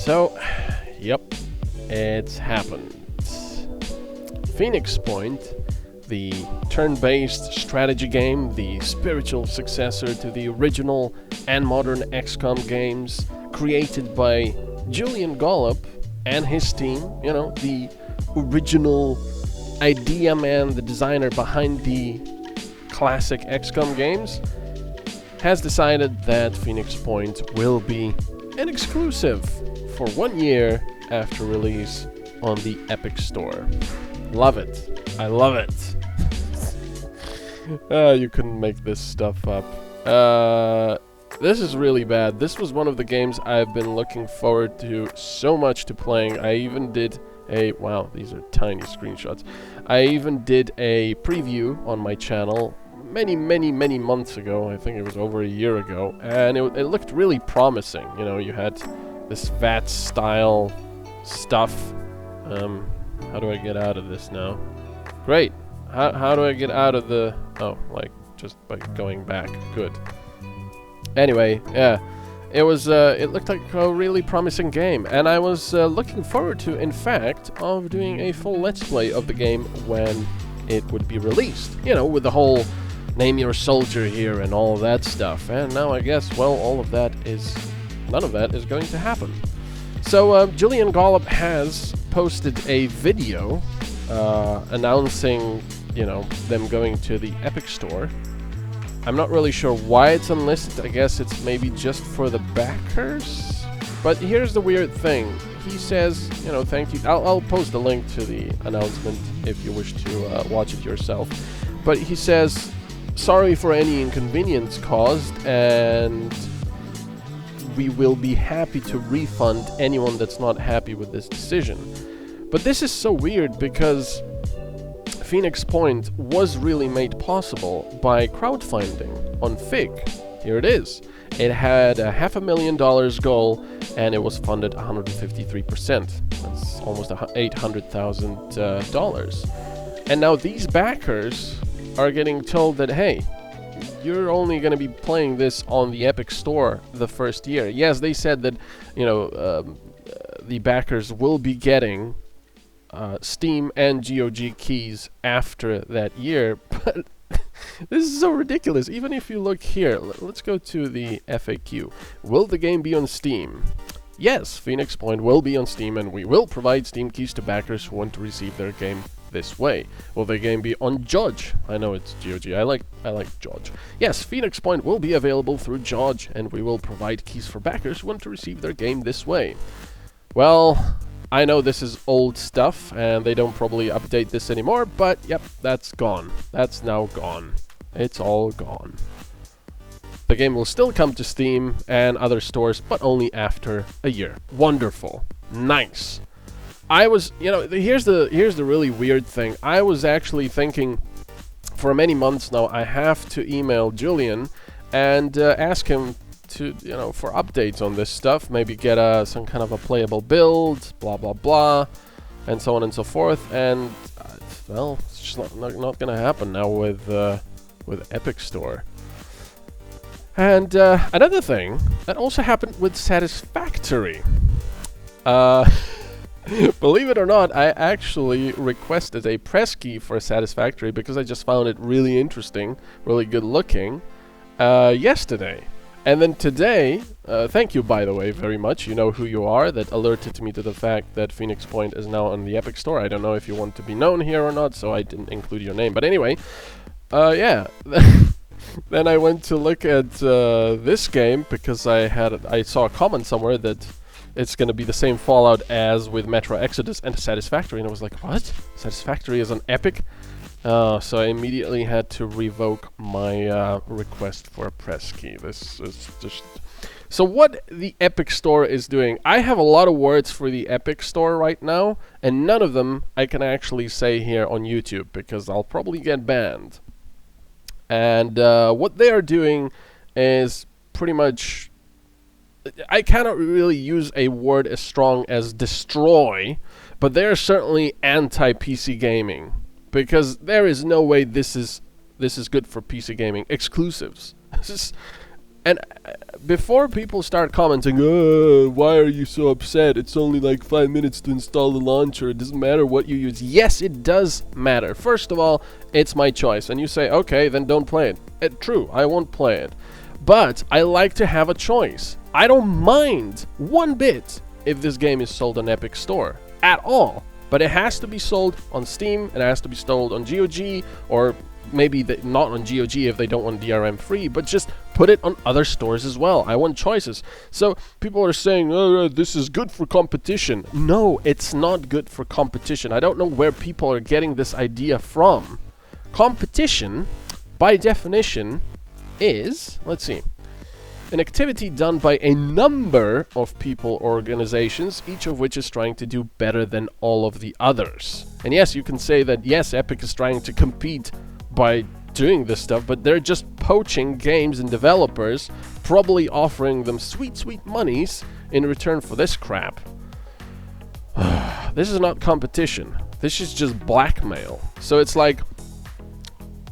So, yep, it's happened. Phoenix Point, the turn-based strategy game, the spiritual successor to the original and modern XCOM games, created by Julian Gollop and his team, you know, the original idea man, the designer behind the classic XCOM games, has decided that Phoenix Point will be an exclusive for 1 year after release on the Epic Store. Love it. I love it. You couldn't make this stuff up. This is really bad. This was one of the games I've been looking forward to so much to playing. I even did a... Wow, these are tiny screenshots. I even did a preview on my channel many months ago. I think it was over a year ago. And it looked really promising. You know, you had this VAT-style stuff. How do I get out of this now? Great. How do I get out of the... Oh, like, just by going back. Good. Anyway, yeah. It was, it looked like a really promising game. And I was looking forward to, in fact, of doing a full Let's Play of the game when it would be released. You know, with the whole name your soldier here and all that stuff. And now I guess, well, all of that is... None of that is going to happen. So, Julian Gollop has posted a video announcing, you know, them going to the Epic Store. I'm not really sure why it's unlisted. I guess it's maybe just for the backers. But here's the weird thing. He says, you know, thank you. I'll post the link to the announcement if you wish to watch it yourself. But he says, sorry for any inconvenience caused, and we will be happy to refund anyone that's not happy with this decision. But this is so weird because Phoenix Point was really made possible by crowdfunding on Fig. Here it is. It had a $500,000 goal and it was funded 153%. That's almost $800,000. And now these backers are getting told that, hey, you're only going to be playing this on the Epic Store the first year. Yes, they said that, you know, the backers will be getting Steam and GOG keys after that year, but this is so ridiculous. Even if you look here, let's go to the FAQ. Will the game be on Steam? Yes, Phoenix Point will be on Steam, and we will provide Steam keys to backers who want to receive their game this way. Will the game be on GOG? I know it's GOG. I like GOG. Yes, Phoenix Point will be available through GOG, and we will provide keys for backers who want to receive their game this way. Well, I know this is old stuff, and they don't probably update this anymore, but yep, that's gone. That's now gone. It's all gone. The game will still come to Steam and other stores, but only after a year. Wonderful. Nice. I was, you know, here's the really weird thing. I was actually thinking for many months now I have to email Julian and ask him to, you know, for updates on this stuff, maybe get some kind of a playable build, blah blah blah, and so on and so forth. And well, it's just not gonna happen now with Epic Store. And another thing that also happened with Satisfactory. Believe it or not, I actually requested a press key for Satisfactory because I just found it really interesting, really good looking, yesterday. And then today, thank you by the way very much, you know who you are, that alerted me to the fact that Phoenix Point is now on the Epic Store. I don't know if you want to be known here or not, so I didn't include your name. But anyway, yeah. Then I went to look at this game because I saw a comment somewhere that it's going to be the same Fallout as with Metro Exodus and Satisfactory, and I was like, what? Satisfactory is on Epic? So I immediately had to revoke my request for a press key. This is just... So what the Epic Store is doing, I have a lot of words for the Epic Store right now, and none of them I can actually say here on YouTube, because I'll probably get banned. And what they are doing is pretty much... I cannot really use a word as strong as destroy, but they are certainly anti-PC gaming, because there is no way this is good for PC gaming. Exclusives. And before people start commenting, oh, why are you so upset? It's only like 5 minutes to install the launcher. It doesn't matter what you use. Yes, it does matter. First of all, it's my choice. And you say, okay, then don't play it. True, I won't play it. But I like to have a choice. I don't mind one bit if this game is sold on Epic Store at all. But it has to be sold on Steam. It has to be sold on GOG, or maybe not on GOG if they don't want DRM free, but just put it on other stores as well. I want choices. So people are saying, oh, this is good for competition. No, it's not good for competition. I don't know where people are getting this idea from. Competition, by definition, is, let's see, an activity done by a number of people or organizations, each of which is trying to do better than all of the others. And yes, you can say that, yes, Epic is trying to compete by doing this stuff, but they're just poaching games and developers, probably offering them sweet monies in return for this crap. This is not competition. This is just blackmail. So it's like,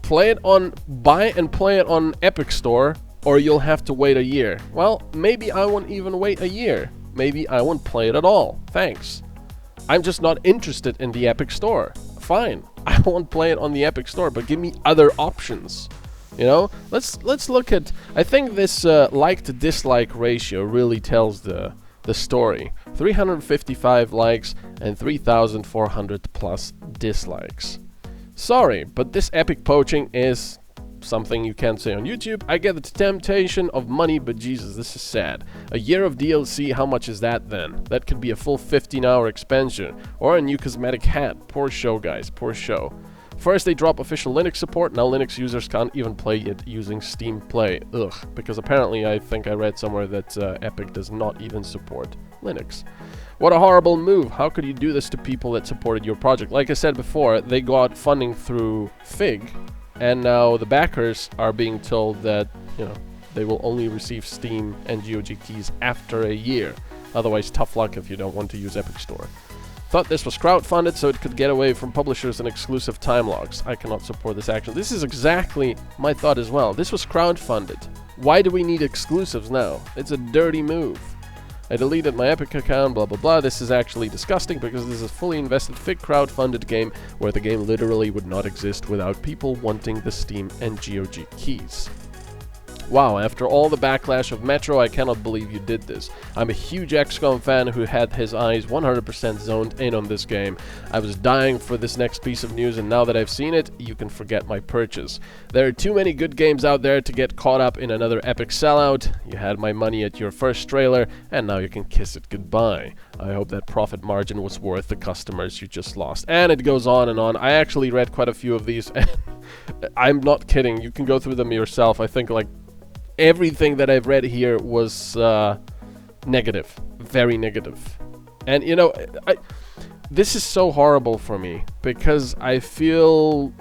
buy and play it on Epic Store, or you'll have to wait a year. Well, maybe I won't even wait a year. Maybe I won't play it at all. Thanks. I'm just not interested in the Epic Store. Fine. I won't play it on the Epic Store, but give me other options. You know, let's look at. I think this like to dislike ratio really tells the story. 355 likes and 3,400 plus dislikes. Sorry, but this epic poaching is something you can't say on YouTube. I get the temptation of money, but Jesus, this is sad. A year of DLC, how much is that then? That could be a full 15-hour expansion. Or a new cosmetic hat. Poor show, guys. Poor show. First, they drop official Linux support. Now Linux users can't even play it using Steam Play. Ugh. Because apparently, I think I read somewhere that Epic does not even support Linux. What a horrible move. How could you do this to people that supported your project? Like I said before, they got funding through Fig. And now the backers are being told that, you know, they will only receive Steam and GOG keys after a year. Otherwise, tough luck if you don't want to use Epic Store. Thought this was crowdfunded so it could get away from publishers and exclusive time logs. I cannot support this action. This is exactly my thought as well. This was crowdfunded. Why do we need exclusives now? It's a dirty move. I deleted my Epic account, blah blah blah. This is actually disgusting because this is a fully invested Fig crowdfunded game where the game literally would not exist without people wanting the Steam and GOG keys. Wow, after all the backlash of Metro, I cannot believe you did this. I'm a huge XCOM fan who had his eyes 100% zoned in on this game. I was dying for this next piece of news, and now that I've seen it, you can forget my purchase. There are too many good games out there to get caught up in another epic sellout. You had my money at your first trailer, and now you can kiss it goodbye. I hope that profit margin was worth the customers you just lost. And it goes on and on. I actually read quite a few of these, and I'm not kidding. You can go through them yourself. I think, like, everything that I've read here was negative, very negative. And you know, this is so horrible for me because I feel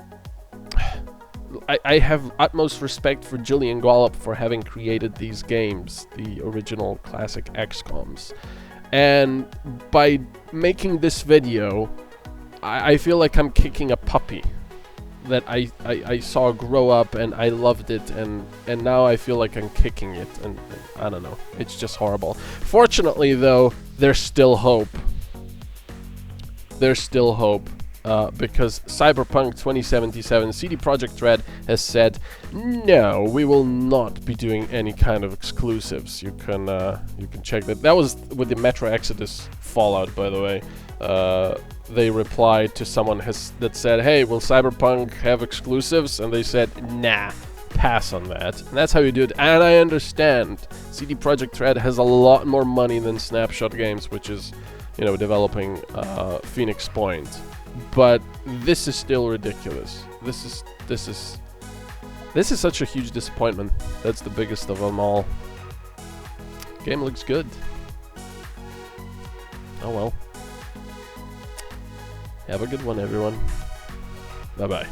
I have utmost respect for Julian Gollop for having created these games, the original classic XCOMs. And by making this video, I feel like I'm kicking a puppy that I saw grow up and I loved it, and now I feel like I'm kicking it, and I don't know, it's just horrible. Fortunately though, there's still hope. There's still hope, because Cyberpunk 2077 CD Projekt Red has said, no, we will not be doing any kind of exclusives. You can check that. That was with the Metro Exodus Fallout, by the way. They replied to someone that said, hey, will Cyberpunk have exclusives? And they said, nah, pass on that. And that's how you do it. And I understand. CD Projekt Red has a lot more money than Snapshot Games, which is, you know, developing Phoenix Point. But this is still ridiculous. This is such a huge disappointment. That's the biggest of them all. Game looks good. Oh well. Have a good one, everyone. Bye-bye.